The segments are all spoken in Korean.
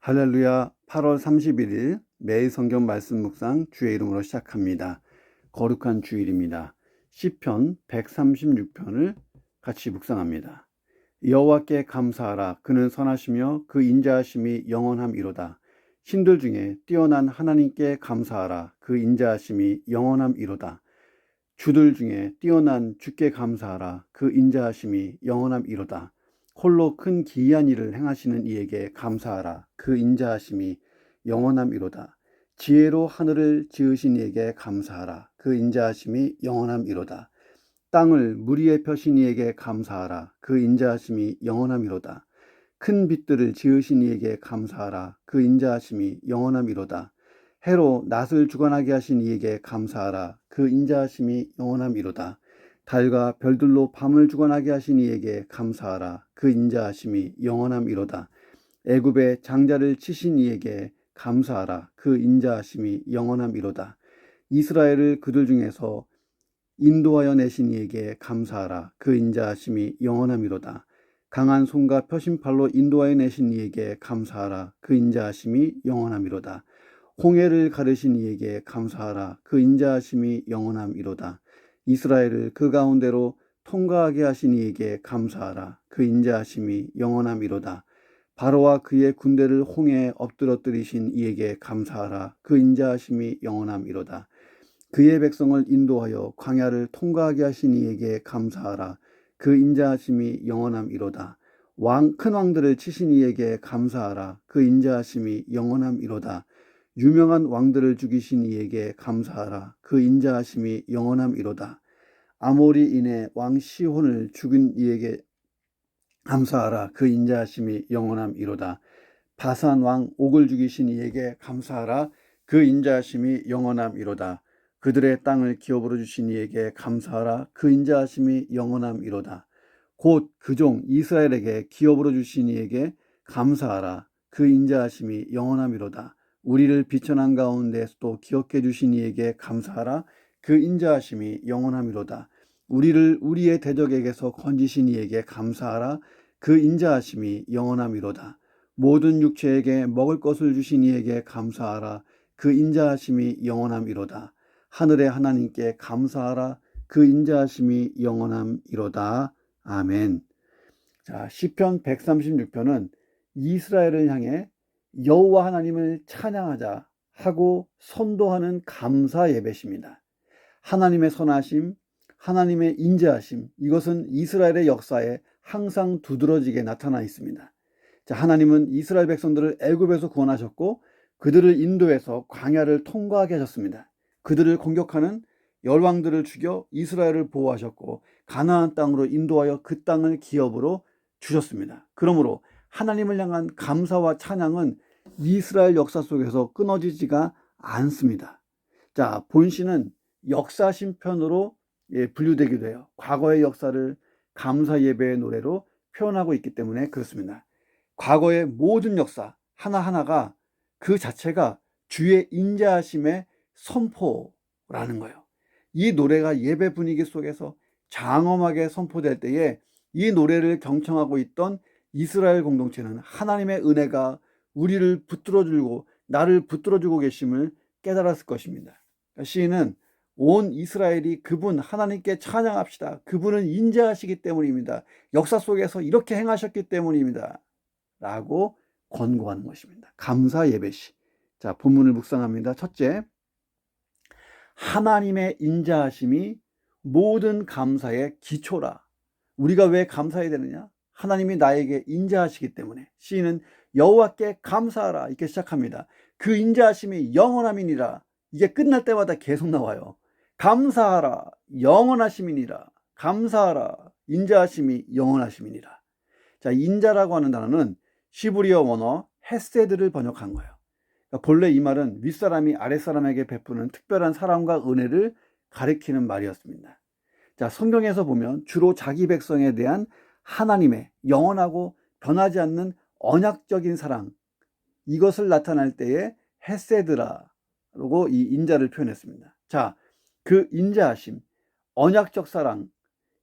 할렐루야. 8월 31일 매일 성경 말씀 묵상 주의 이름으로 시작합니다. 거룩한 주일입니다. 시편 136편을 같이 묵상합니다. 여호와께 감사하라. 그는 선하시며 그 인자하심이 영원함이로다. 신들 중에 뛰어난 하나님께 감사하라. 그 인자하심이 영원함이로다. 주들 중에 뛰어난 주께 감사하라. 그 인자하심이 영원함이로다. 홀로 큰 기이한 일을 행하시는 이에게 감사하라. 그 인자하심이 영원함이로다. 지혜로 하늘을 지으신 이에게 감사하라. 그 인자하심이 영원함이로다. 땅을 물 위에 펴신 이에게 감사하라. 그 인자하심이 영원함이로다. 큰 빛들을 지으신 이에게 감사하라. 그 인자하심이 영원함이로다. 해로 낫을 주관하게 하신 이에게 감사하라. 그 인자하심이 영원함이로다. 달과 별들로 밤을 주관하게 하신 이에게 감사하라. 그 인자하심이 영원함이로다. 애굽의 장자를 치신 이에게 감사하라. 그 인자하심이 영원함이로다. 이스라엘을 그들 중에서 인도하여 내신 이에게 감사하라. 그 인자하심이 영원함이로다. 강한 손과 펴신 팔로 인도하여 내신 이에게 감사하라. 그 인자하심이 영원함이로다. 홍해를 가르신 이에게 감사하라. 그 인자하심이 영원함이로다. 이스라엘을 그 가운데로 통과하게 하신 이에게 감사하라. 그 인자하심이 영원함이로다. 바로와 그의 군대를 홍해에 엎드러뜨리신 이에게 감사하라. 그 인자하심이 영원함이로다. 그의 백성을 인도하여 광야를 통과하게 하신 이에게 감사하라. 그 인자하심이 영원함이로다. 큰 왕들을 치신 이에게 감사하라. 그 인자하심이 영원함이로다. 유명한 왕들을 죽이신 이에게 감사하라. 그 인자하심이 영원함이로다. 아모리인의 왕 시혼을 죽인 이에게 감사하라. 그 인자하심이 영원함이로다. 바산 왕 옥을 죽이신 이에게 감사하라. 그 인자하심이 영원함이로다. 그들의 땅을 기업으로 주신 이에게 감사하라. 그 인자하심이 영원함이로다. 곧 그 종 이스라엘에게 기업으로 주신 이에게 감사하라. 그 인자하심이 영원함이로다. 우리를 비천한 가운데서도 기억해 주신 이에게 감사하라. 그 인자하심이 영원함이로다. 우리를 우리의 대적에게서 건지신 이에게 감사하라. 그 인자하심이 영원함이로다. 모든 육체에게 먹을 것을 주신 이에게 감사하라. 그 인자하심이 영원함이로다. 하늘의 하나님께 감사하라. 그 인자하심이 영원함이로다. 아멘. 자, 시편 136편은 이스라엘을 향해 여호와 하나님을 찬양하자 하고 선도하는 감사 예배입니다. 하나님의 선하심, 하나님의 인자하심, 이것은 이스라엘의 역사에 항상 두드러지게 나타나 있습니다. 자, 하나님은 이스라엘 백성들을 애굽에서 구원하셨고 그들을 인도해서 광야를 통과하게 하셨습니다. 그들을 공격하는 열왕들을 죽여 이스라엘을 보호하셨고 가나안 땅으로 인도하여 그 땅을 기업으로 주셨습니다. 그러므로 하나님을 향한 감사와 찬양은 이스라엘 역사 속에서 끊어지지가 않습니다. 자, 본시는 역사심편으로 분류되기도 해요. 과거의 역사를 감사 예배의 노래로 표현하고 있기 때문에 그렇습니다. 과거의 모든 역사 하나하나가 그 자체가 주의 인자하심의 선포라는 거예요. 이 노래가 예배 분위기 속에서 장엄하게 선포될 때에 이 노래를 경청하고 있던 이스라엘 공동체는 하나님의 은혜가 우리를 붙들어주고 나를 붙들어주고 계심을 깨달았을 것입니다. 시인은 온 이스라엘이 그분 하나님께 찬양합시다. 그분은 인자하시기 때문입니다. 역사 속에서 이렇게 행하셨기 때문입니다. 라고 권고하는 것입니다. 감사 예배시. 자, 본문을 묵상합니다. 첫째, 하나님의 인자하심이 모든 감사의 기초라. 우리가 왜 감사해야 되느냐? 하나님이 나에게 인자하시기 때문에. 시인은 여호와께 감사하라 이렇게 시작합니다. 그 인자하심이 영원함이니라. 이게 끝날 때마다 계속 나와요. 감사하라 영원하심이니라. 감사하라 인자하심이 영원하심이니라. 자, 인자라고 하는 단어는 시브리어 원어 헤세드를 번역한 거예요. 그러니까 본래 이 말은 윗사람이 아랫사람에게 베푸는 특별한 사랑과 은혜를 가리키는 말이었습니다. 자, 성경에서 보면 주로 자기 백성에 대한 하나님의 영원하고 변하지 않는 언약적인 사랑, 이것을 나타낼 때에 헤세드라고 이 인자를 표현했습니다. 자, 그 인자하심, 언약적 사랑,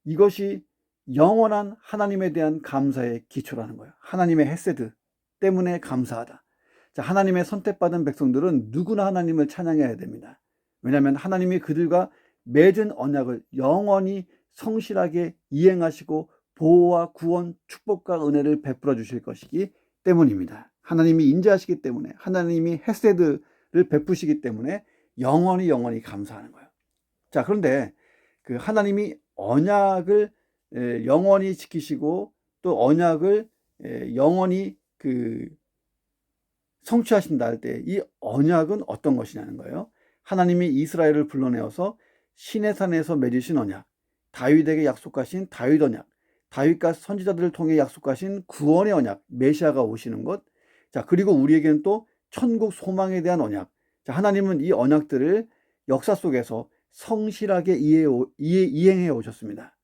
이것이 영원한 하나님에 대한 감사의 기초라는 거예요. 하나님의 헤세드 때문에 감사하다. 자, 하나님의 선택받은 백성들은 누구나 하나님을 찬양해야 됩니다. 왜냐하면 하나님이 그들과 맺은 언약을 영원히 성실하게 이행하시고 보호와 구원, 축복과 은혜를 베풀어 주실 것이기 때문입니다. 하나님이 인자하시기 때문에, 하나님이 헤세드를 베푸시기 때문에 영원히 감사하는 거예요. 자, 그런데 그 하나님이 언약을 영원히 지키시고 또 언약을 영원히 성취하신다 할 때 이 언약은 어떤 것이냐는 거예요. 하나님이 이스라엘을 불러내어서 시내산에서 맺으신 언약, 다윗에게 약속하신 다윗 언약, 다윗과 선지자들을 통해 약속하신 구원의 언약, 메시아가 오시는 것. 자, 그리고 우리에게는 또 천국 소망에 대한 언약. 자, 하나님은 이 언약들을 역사 속에서 성실하게 이행해 오셨습니다.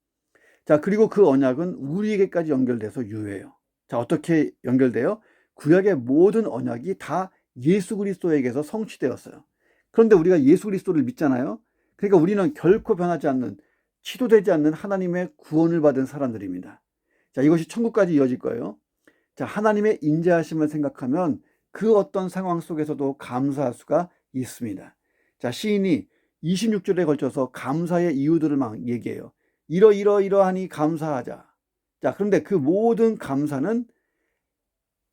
자, 그리고 그 언약은 우리에게까지 연결돼서 유효해요. 자, 어떻게 연결돼요? 구약의 모든 언약이 다 예수 그리스도에게서 성취되었어요. 그런데 우리가 예수 그리스도를 믿잖아요. 그러니까 우리는 결코 변하지 않는, 치도되지 않는 하나님의 구원을 받은 사람들입니다. 자, 이것이 천국까지 이어질 거예요. 자, 하나님의 인자하심을 생각하면 그 어떤 상황 속에서도 감사할 수가 있습니다. 자, 시인이 26절에 걸쳐서 감사의 이유들을 막 얘기해요. 이러하니 감사하자. 자, 그런데 그 모든 감사는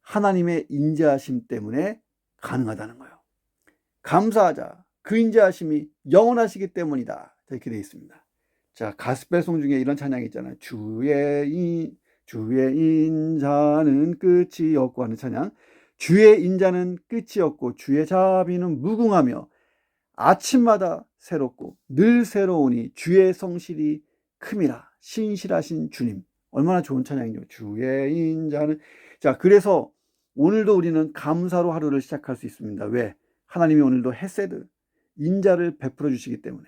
하나님의 인자하심 때문에 가능하다는 거예요. 감사하자. 그 인자하심이 영원하시기 때문이다. 이렇게 되어 있습니다. 자, 가스펠송 중에 이런 찬양이 있잖아요. 주의 인자는 끝이 없고 하는 찬양. 주의 인자는 끝이 없고 주의 자비는 무궁하며 아침마다 새롭고 늘 새로우니 주의 성실이 큼이라. 신실하신 주님. 얼마나 좋은 찬양이죠. 주의 인자는. 자, 그래서 오늘도 우리는 감사로 하루를 시작할 수 있습니다. 왜? 하나님이 오늘도 헤세드, 인자를 베풀어 주시기 때문에.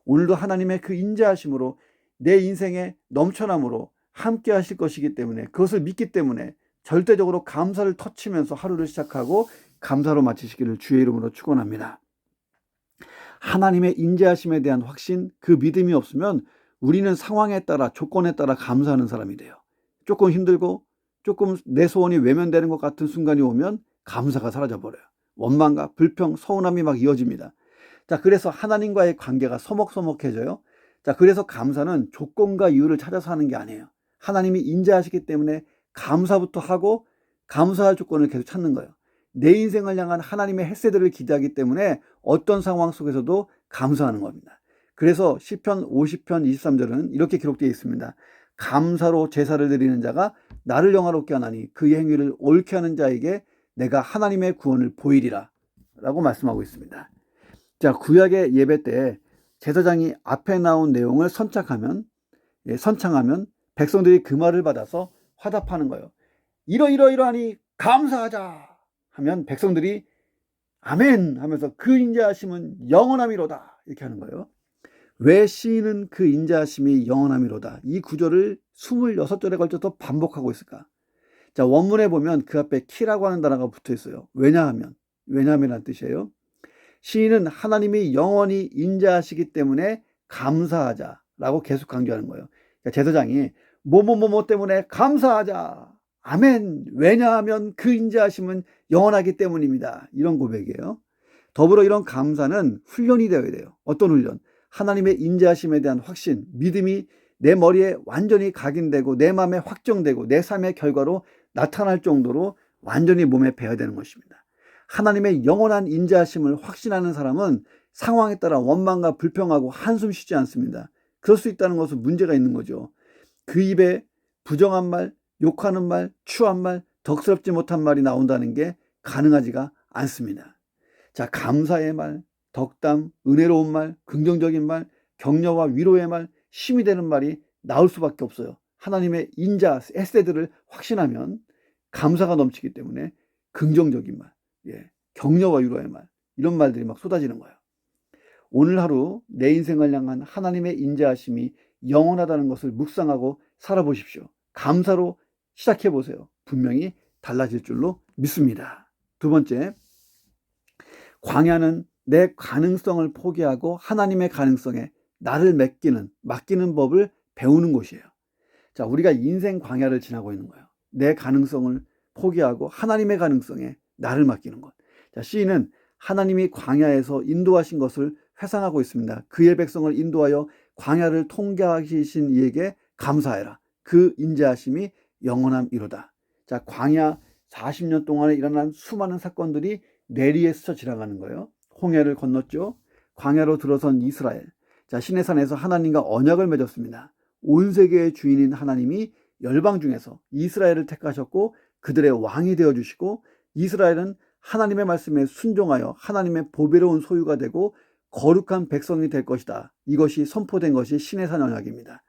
오늘도 하나님의 그 인자하심으로 내 인생의 넘쳐남으로 함께 하실 것이기 때문에, 그것을 믿기 때문에 절대적으로 감사를 터치면서 하루를 시작하고 감사로 마치시기를 주의 이름으로 축원합니다. 하나님의 인자하심에 대한 확신, 그 믿음이 없으면 우리는 상황에 따라, 조건에 따라 감사하는 사람이 돼요. 조금 힘들고 조금 내 소원이 외면되는 것 같은 순간이 오면 감사가 사라져버려요. 원망과 불평, 서운함이 막 이어집니다. 자, 그래서 하나님과의 관계가 서먹서먹해져요. 자, 그래서 감사는 조건과 이유를 찾아서 하는 게 아니에요. 하나님이 인자하시기 때문에 감사부터 하고 감사할 조건을 계속 찾는 거예요. 내 인생을 향한 하나님의 헤세드를 기대하기 때문에 어떤 상황 속에서도 감사하는 겁니다. 그래서 시편 50편 23절은 이렇게 기록되어 있습니다. 감사로 제사를 드리는 자가 나를 영화롭게 하나니 그의 행위를 옳게 하는 자에게 내가 하나님의 구원을 보이리라 라고 말씀하고 있습니다. 자, 구약의 예배 때 제사장이 앞에 나온 내용을 선창하면 백성들이 그 말을 받아서 화답하는 거예요. 이러하니 감사하자 하면 백성들이 아멘 하면서 그 인자하심은 영원함이로다 이렇게 하는 거예요. 왜 시인은 그 인자하심이 영원함이로다 이 구절을 26절에 걸쳐서 반복하고 있을까? 자, 원문에 보면 그 앞에 키라고 하는 단어가 붙어 있어요. 왜냐하면이라는 뜻이에요. 시인은 하나님이 영원히 인자하시기 때문에 감사하자라고 계속 강조하는 거예요. 그러니까 제사장이 뭐뭐 때문에 감사하자. 아멘. 왜냐하면 그 인자하심은 영원하기 때문입니다. 이런 고백이에요. 더불어 이런 감사는 훈련이 되어야 돼요. 어떤 훈련? 하나님의 인자하심에 대한 확신, 믿음이 내 머리에 완전히 각인되고 내 마음에 확정되고 내 삶의 결과로 나타날 정도로 완전히 몸에 배어야 되는 것입니다. 하나님의 영원한 인자하심을 확신하는 사람은 상황에 따라 원망과 불평하고 한숨 쉬지 않습니다. 그럴 수 있다는 것은 문제가 있는 거죠. 그 입에 부정한 말, 욕하는 말, 추한 말, 덕스럽지 못한 말이 나온다는 게 가능하지가 않습니다. 자, 감사의 말, 덕담, 은혜로운 말, 긍정적인 말, 격려와 위로의 말, 힘이 되는 말이 나올 수밖에 없어요. 하나님의 인자, 헤세드를 확신하면 감사가 넘치기 때문에 긍정적인 말, 격려와 위로의 말, 이런 말들이 막 쏟아지는 거예요. 오늘 하루 내 인생을 향한 하나님의 인자하심이 영원하다는 것을 묵상하고 살아보십시오. 감사로 시작해보세요. 분명히 달라질 줄로 믿습니다. 두 번째, 광야는 내 가능성을 포기하고 하나님의 가능성에 나를 맡기는 법을 배우는 곳이에요. 자, 우리가 인생 광야를 지나고 있는 거예요. 내 가능성을 포기하고 하나님의 가능성에 나를 맡기는 것. 자, C는 하나님이 광야에서 인도하신 것을 회상하고 있습니다. 그의 백성을 인도하여 광야를 통과하신 이에게 감사해라. 그 인자하심이 영원함이로다. 자, 광야 40년 동안에 일어난 수많은 사건들이 뇌리에 스쳐 지나가는 거예요. 홍해를 건넜죠. 광야로 들어선 이스라엘. 자, 시내산에서 하나님과 언약을 맺었습니다. 온 세계의 주인인 하나님이 열방 중에서 이스라엘을 택하셨고 그들의 왕이 되어주시고 이스라엘은 하나님의 말씀에 순종하여 하나님의 보배로운 소유가 되고 거룩한 백성이 될 것이다. 이것이 선포된 것이 시내산 언약입니다.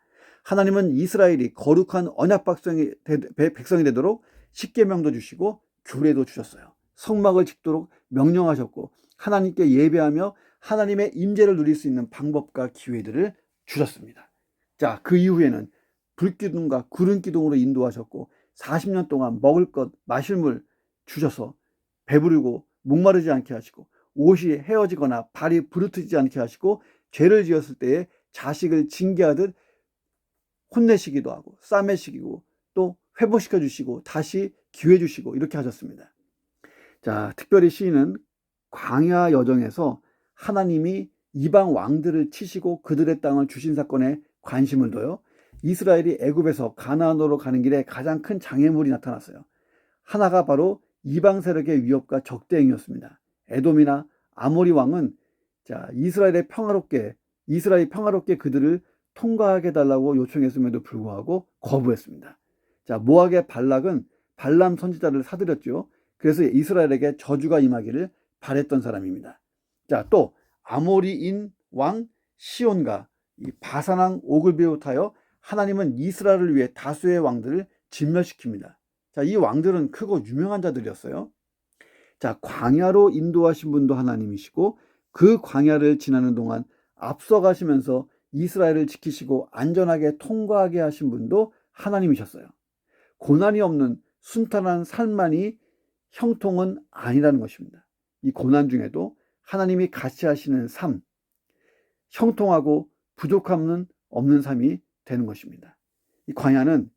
하나님은 이스라엘이 거룩한 언약 백성이 되도록 십계명도 주시고 규례도 주셨어요. 성막을 짓도록 명령하셨고 하나님께 예배하며 하나님의 임재를 누릴 수 있는 방법과 기회들을 주셨습니다. 자, 그 이후에는 불기둥과 구름기둥으로 인도하셨고 40년 동안 먹을 것, 마실 물 주셔서 배부르고 목마르지 않게 하시고 옷이 헤어지거나 발이 부르트지 않게 하시고 죄를 지었을 때에 자식을 징계하듯 혼내시기도 하고 싸매시기고 또 회복시켜 주시고 다시 기회 주시고 이렇게 하셨습니다. 자, 특별히 시인은 광야 여정에서 하나님이 이방 왕들을 치시고 그들의 땅을 주신 사건에 관심을 둬요. 이스라엘이 애굽에서 가나안으로 가는 길에 가장 큰 장애물이 나타났어요. 하나가 바로 이방 세력의 위협과 적대행위였습니다. 에돔이나 아모리 왕은 이스라엘이 평화롭게 그들을 통과하게 해달라고 요청했음에도 불구하고 거부했습니다. 자, 모압의 발락은 발람 선지자를 사들였죠. 그래서 이스라엘에게 저주가 임하기를 바랬던 사람입니다. 자, 또 아모리인 왕 시온과 이 바산 왕 옥을 비롯하여 하나님은 이스라엘을 위해 다수의 왕들을 진멸시킵니다. 자, 이 왕들은 크고 유명한 자들이었어요. 자, 광야로 인도하신 분도 하나님이시고 그 광야를 지나는 동안 앞서가시면서 이스라엘을 지키시고 안전하게 통과하게 하신 분도 하나님이셨어요. 고난이 없는 순탄한 삶만이 형통은 아니라는 것입니다. 이 고난 중에도 하나님이 같이 하시는 삶, 형통하고 부족함은 없는 삶이 되는 것입니다. 이 광야는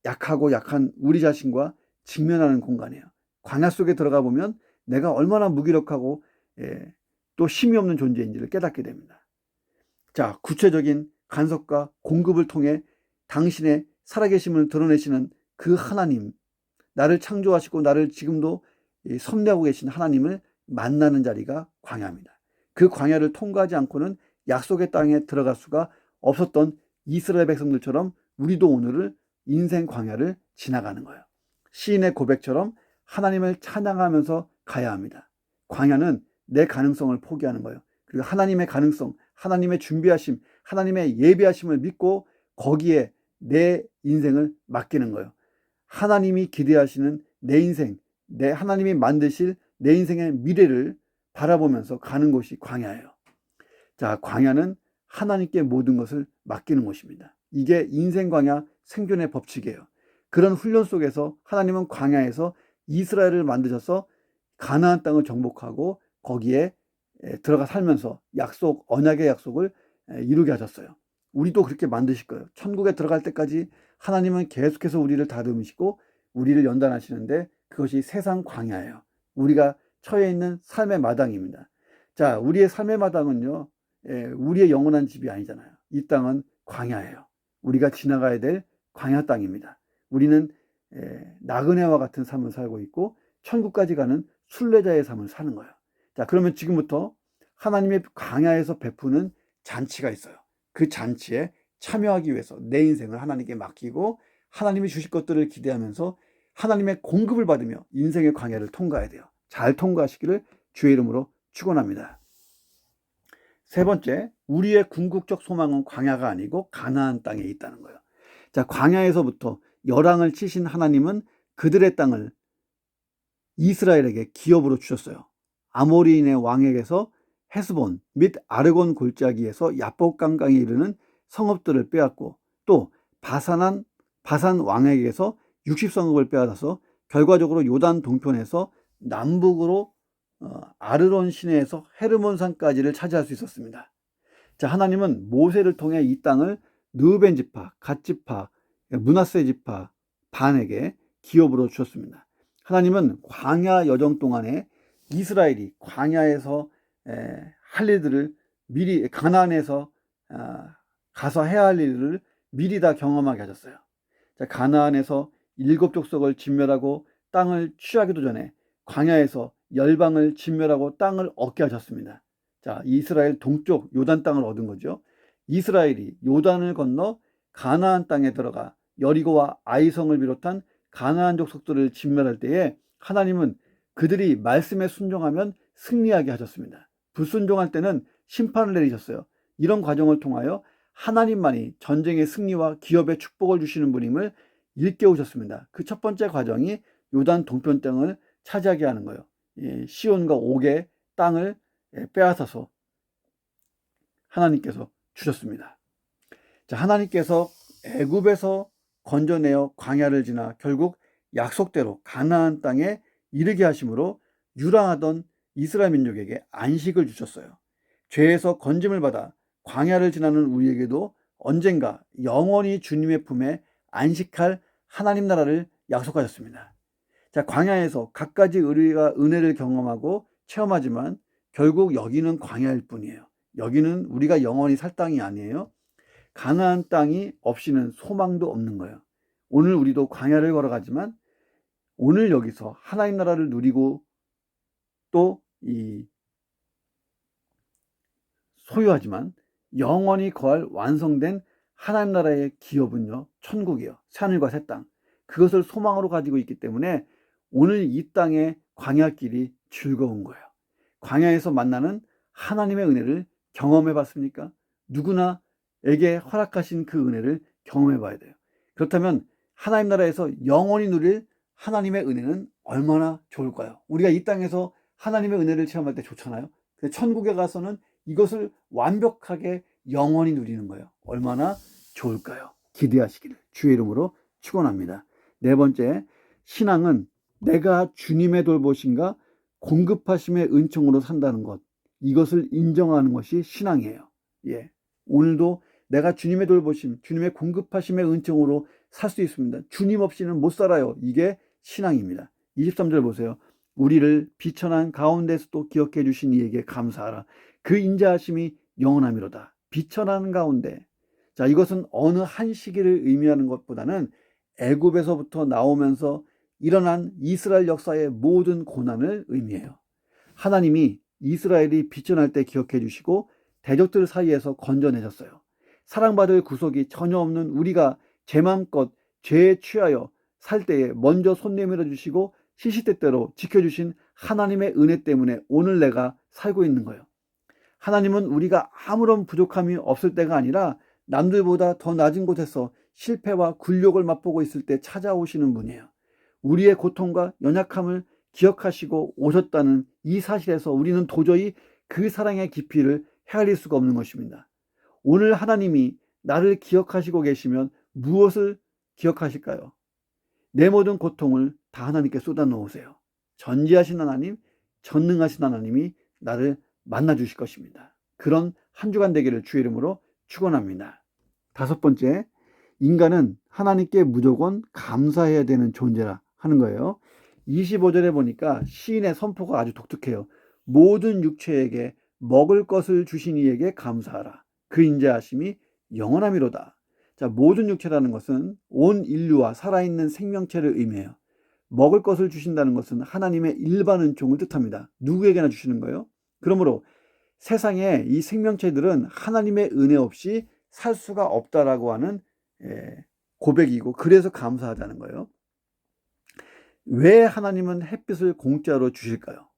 약하고 약한 우리 자신과 직면하는 공간이에요. 광야 속에 들어가 보면 내가 얼마나 무기력하고 또 힘이 없는 존재인지를 깨닫게 됩니다. 자, 구체적인 간섭과 공급을 통해 당신의 살아계심을 드러내시는 그 하나님, 나를 창조하시고 나를 지금도 섭리하고 계신 하나님을 만나는 자리가 광야입니다. 그 광야를 통과하지 않고는 약속의 땅에 들어갈 수가 없었던 이스라엘 백성들처럼 우리도 오늘을 인생 광야를 지나가는 거예요. 시인의 고백처럼 하나님을 찬양하면서 가야 합니다. 광야는 내 가능성을 포기하는 거예요. 그리고 하나님의 가능성, 하나님의 준비하심, 하나님의 예비하심을 믿고 거기에 내 인생을 맡기는 거예요. 하나님이 기대하시는 내 인생, 하나님이 만드실 내 인생의 미래를 바라보면서 가는 곳이 광야예요. 자, 광야는 하나님께 모든 것을 맡기는 곳입니다. 이게 인생 광야 생존의 법칙이에요. 그런 훈련 속에서 하나님은 광야에서 이스라엘을 만드셔서 가나안 땅을 정복하고 거기에 들어가 살면서 언약의 약속을 이루게 하셨어요. 우리도 그렇게 만드실 거예요. 천국에 들어갈 때까지 하나님은 계속해서 우리를 다듬으시고 우리를 연단하시는데 그것이 세상 광야예요. 우리가 처해 있는 삶의 마당입니다. 자, 우리의 삶의 마당은요, 우리의 영원한 집이 아니잖아요. 이 땅은 광야예요. 우리가 지나가야 될 광야 땅입니다. 우리는 나그네와 같은 삶을 살고 있고 천국까지 가는 순례자의 삶을 사는 거예요. 자, 그러면 지금부터 하나님의 광야에서 베푸는 잔치가 있어요. 그 잔치에 참여하기 위해서 내 인생을 하나님께 맡기고 하나님이 주실 것들을 기대하면서 하나님의 공급을 받으며 인생의 광야를 통과해야 돼요. 잘 통과하시기를 주의 이름으로 축원합니다. 세 번째, 우리의 궁극적 소망은 광야가 아니고 가나안 땅에 있다는 거예요. 자, 광야에서부터 열왕을 치신 하나님은 그들의 땅을 이스라엘에게 기업으로 주셨어요. 아모리인의 왕에게서 헤스본 및 아르곤 골짜기에서 야복 강강에 이르는 성읍들을 빼앗고 또 바산 왕에게서 60성읍을 빼앗아서 결과적으로 요단 동편에서 남북으로 아르론 시내에서 헤르몬 산까지를 차지할 수 있었습니다. 자, 하나님은 모세를 통해 이 땅을 르우벤 지파, 갓 지파, 므낫세 지파 반에게 기업으로 주셨습니다. 하나님은 광야 여정 동안에 이스라엘이 광야에서 할 일들을 미리 가나안에서 가서 해야 할 일을 미리 다 경험하게 하셨어요. 자, 가나안에서 7족속을 진멸하고 땅을 취하기도 전에 광야에서 열방을 진멸하고 땅을 얻게 하셨습니다. 자, 이스라엘 동쪽 요단 땅을 얻은 거죠. 이스라엘이 요단을 건너 가나안 땅에 들어가 여리고와 아이성을 비롯한 가나안 족속들을 진멸할 때에 하나님은 그들이 말씀에 순종하면 승리하게 하셨습니다. 불순종할 때는 심판을 내리셨어요. 이런 과정을 통하여 하나님만이 전쟁의 승리와 기업의 축복을 주시는 분임을 일깨우셨습니다. 그 첫 번째 과정이 요단 동편 땅을 차지하게 하는 거예요. 시온과 옥의 땅을 빼앗아서 하나님께서 주셨습니다. 자, 하나님께서 애굽에서 건져내어 광야를 지나 결국 약속대로 가나안 땅에 이르게 하심으로 유랑하던 이스라엘 민족에게 안식을 주셨어요. 죄에서 건짐을 받아 광야를 지나는 우리에게도 언젠가 영원히 주님의 품에 안식할 하나님 나라를 약속하셨습니다. 자, 광야에서 갖가지 우리가 은혜를 경험하고 체험하지만 결국 여기는 광야일 뿐이에요. 여기는 우리가 영원히 살 땅이 아니에요. 가나안 땅이 없이는 소망도 없는 거예요. 오늘 우리도 광야를 걸어가지만 오늘 여기서 하나님 나라를 누리고 또 소유하지만 영원히 거할 완성된 하나님 나라의 기업은요, 천국이요. 새하늘과 새 땅. 그것을 소망으로 가지고 있기 때문에 오늘 이 땅의 광야길이 즐거운 거예요. 광야에서 만나는 하나님의 은혜를 경험해 봤습니까? 누구나에게 허락하신 그 은혜를 경험해 봐야 돼요. 그렇다면 하나님 나라에서 영원히 누릴 하나님의 은혜는 얼마나 좋을까요? 우리가 이 땅에서 하나님의 은혜를 체험할 때 좋잖아요. 근데 천국에 가서는 이것을 완벽하게 영원히 누리는 거예요. 얼마나 좋을까요? 기대하시기를 주의 이름으로 축원합니다. 네 번째, 신앙은 내가 주님의 돌보심과 공급하심의 은총으로 산다는 것, 이것을 인정하는 것이 신앙이에요. 오늘도 내가 주님의 돌보심, 주님의 공급하심의 은총으로 살 수 있습니다. 주님 없이는 못 살아요. 이게 신앙입니다. 23절 보세요. 우리를 비천한 가운데서도 기억해 주신 이에게 감사하라. 그 인자하심이 영원함이로다. 비천한 가운데. 자, 이것은 어느 한 시기를 의미하는 것보다는 애굽에서부터 나오면서 일어난 이스라엘 역사의 모든 고난을 의미해요. 하나님이 이스라엘이 비천할 때 기억해 주시고 대적들 사이에서 건져내셨어요. 사랑받을 구속이 전혀 없는 우리가 제 맘껏 죄에 취하여 살 때에 먼저 손 내밀어 주시고 시시때때로 지켜주신 하나님의 은혜 때문에 오늘 내가 살고 있는 거예요. 하나님은 우리가 아무런 부족함이 없을 때가 아니라 남들보다 더 낮은 곳에서 실패와 굴욕을 맛보고 있을 때 찾아오시는 분이에요. 우리의 고통과 연약함을 기억하시고 오셨다는 이 사실에서 우리는 도저히 그 사랑의 깊이를 헤아릴 수가 없는 것입니다. 오늘 하나님이 나를 기억하시고 계시면 무엇을 기억하실까요? 내 모든 고통을 다 하나님께 쏟아 놓으세요. 전지하신 하나님, 전능하신 하나님이 나를 만나 주실 것입니다. 그런 한 주간 되기를 주의 이름으로 축원합니다. 다섯 번째, 인간은 하나님께 무조건 감사해야 되는 존재라 하는 거예요. 25절에 보니까 시인의 선포가 아주 독특해요. 모든 육체에게 먹을 것을 주신 이에게 감사하라. 그 인자하심이 영원함이로다. 자, 모든 육체라는 것은 온 인류와 살아있는 생명체를 의미해요. 먹을 것을 주신다는 것은 하나님의 일반 은총을 뜻합니다. 누구에게나 주시는 거예요. 그러므로 세상에 이 생명체들은 하나님의 은혜 없이 살 수가 없다라고 하는 고백이고, 그래서 감사하다는 거예요. 왜 하나님은 햇빛을 공짜로 주실까요?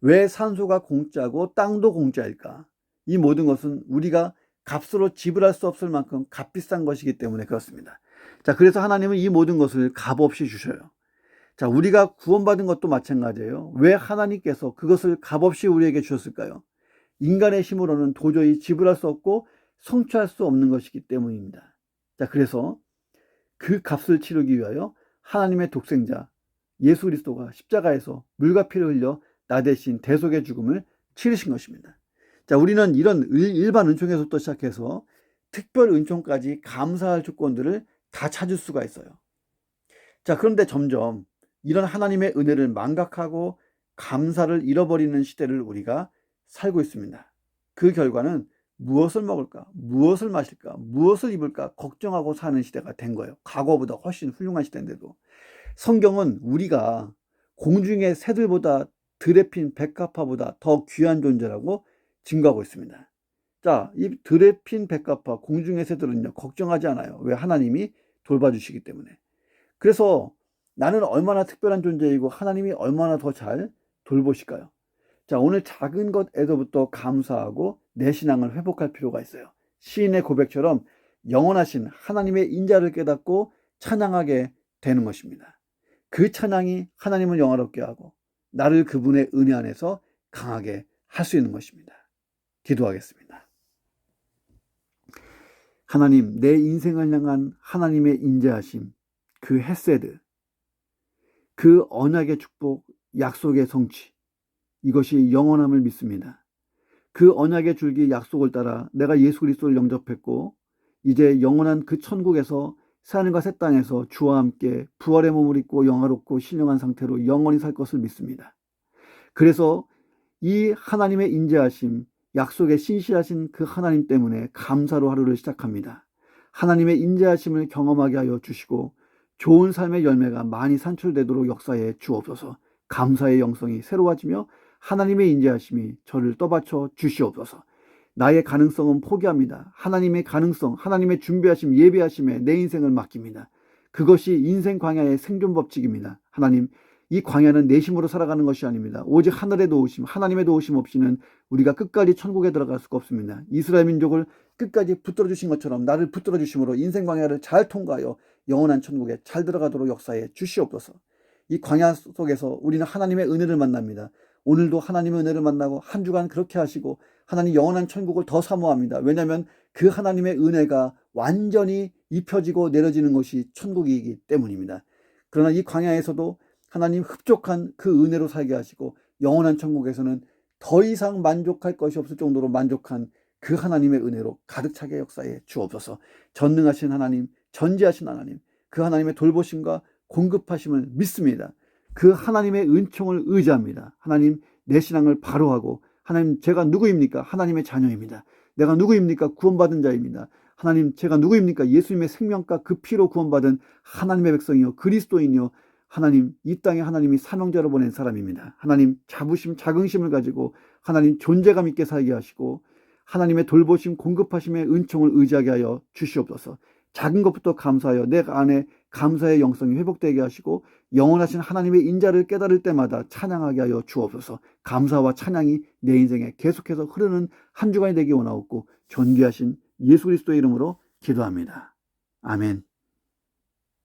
왜 산소가 공짜고 땅도 공짜일까? 이 모든 것은 우리가 값으로 지불할 수 없을 만큼 값비싼 것이기 때문에 그렇습니다. 자, 그래서 하나님은 이 모든 것을 값없이 주셔요. 자, 우리가 구원받은 것도 마찬가지예요. 왜 하나님께서 그것을 값없이 우리에게 주셨을까요? 인간의 힘으로는 도저히 지불할 수 없고 성취할 수 없는 것이기 때문입니다. 자, 그래서 그 값을 치르기 위하여 하나님의 독생자 예수 그리스도가 십자가에서 물과 피를 흘려 나 대신 대속의 죽음을 치르신 것입니다. 자, 우리는 이런 일반 은총에서부터 시작해서 특별 은총까지 감사할 조건들을 다 찾을 수가 있어요. 자, 그런데 점점 이런 하나님의 은혜를 망각하고 감사를 잃어버리는 시대를 우리가 살고 있습니다. 그 결과는 무엇을 먹을까, 무엇을 마실까, 무엇을 입을까 걱정하고 사는 시대가 된 거예요. 과거보다 훨씬 훌륭한 시대인데도. 성경은 우리가 공중의 새들보다 들에 핀 백합화보다 더 귀한 존재라고 증거하고 있습니다. 자, 이 들에 핀 백합화, 공중의 새들은요, 걱정하지 않아요. 왜? 하나님이 돌봐주시기 때문에. 그래서 나는 얼마나 특별한 존재이고 하나님이 얼마나 더 잘 돌보실까요? 자, 오늘 작은 것에서부터 감사하고 내 신앙을 회복할 필요가 있어요. 시인의 고백처럼 영원하신 하나님의 인자를 깨닫고 찬양하게 되는 것입니다. 그 찬양이 하나님을 영화롭게 하고 나를 그분의 은혜 안에서 강하게 할 수 있는 것입니다. 기도하겠습니다. 하나님, 내 인생을 향한 하나님의 인자하심, 그 헤세드, 그 언약의 축복, 약속의 성취, 이것이 영원함을 믿습니다. 그 언약의 줄기 약속을 따라 내가 예수 그리스도를 영접했고 이제 영원한 그 천국에서 새하늘과 새 땅에서 주와 함께 부활의 몸을 입고 영화롭고 신령한 상태로 영원히 살 것을 믿습니다. 그래서 이 하나님의 인자하심, 약속에 신실하신 그 하나님 때문에 감사로 하루를 시작합니다. 하나님의 인자하심을 경험하게 하여 주시고 좋은 삶의 열매가 많이 산출되도록 역사해 주옵소서. 감사의 영성이 새로워지며 하나님의 인자하심이 저를 떠받쳐 주시옵소서. 나의 가능성은 포기합니다. 하나님의 가능성, 하나님의 준비하심, 예배하심에 내 인생을 맡깁니다. 그것이 인생 광야의 생존 법칙입니다. 하나님, 이 광야는 내심으로 살아가는 것이 아닙니다. 오직 하늘의 도우심, 하나님의 도우심 없이는 우리가 끝까지 천국에 들어갈 수가 없습니다. 이스라엘 민족을 끝까지 붙들어 주신 것처럼 나를 붙들어 주심으로 인생 광야를 잘 통과하여 영원한 천국에 잘 들어가도록 역사해 주시옵소서. 이 광야 속에서 우리는 하나님의 은혜를 만납니다. 오늘도 하나님의 은혜를 만나고 한 주간 그렇게 하시고 하나님 영원한 천국을 더 사모합니다. 왜냐하면 그 하나님의 은혜가 완전히 입혀지고 내려지는 것이 천국이기 때문입니다. 그러나 이 광야에서도 하나님 흡족한 그 은혜로 살게 하시고 영원한 천국에서는 더 이상 만족할 것이 없을 정도로 만족한 그 하나님의 은혜로 가득 차게 역사해 주옵소서. 전능하신 하나님, 전지하신 하나님, 그 하나님의 돌보심과 공급하심을 믿습니다. 그 하나님의 은총을 의지합니다. 하나님, 내 신앙을 바로 하고 하나님, 제가 누구입니까? 하나님의 자녀입니다. 내가 누구입니까? 구원받은 자입니다. 하나님, 제가 누구입니까? 예수님의 생명과 그 피로 구원받은 하나님의 백성이요 그리스도인이요 하나님, 이 땅에 하나님이 사명자로 보낸 사람입니다. 하나님, 자부심, 자긍심을 가지고 하나님 존재감 있게 살게 하시고 하나님의 돌보심, 공급하심의 은총을 의지하게 하여 주시옵소서. 작은 것부터 감사하여 내 안에 감사의 영성이 회복되게 하시고 영원하신 하나님의 인자를 깨달을 때마다 찬양하게 하여 주옵소서. 감사와 찬양이 내 인생에 계속해서 흐르는 한 주간이 되기 원하옵고 존귀하신 예수 그리스도의 이름으로 기도합니다. 아멘.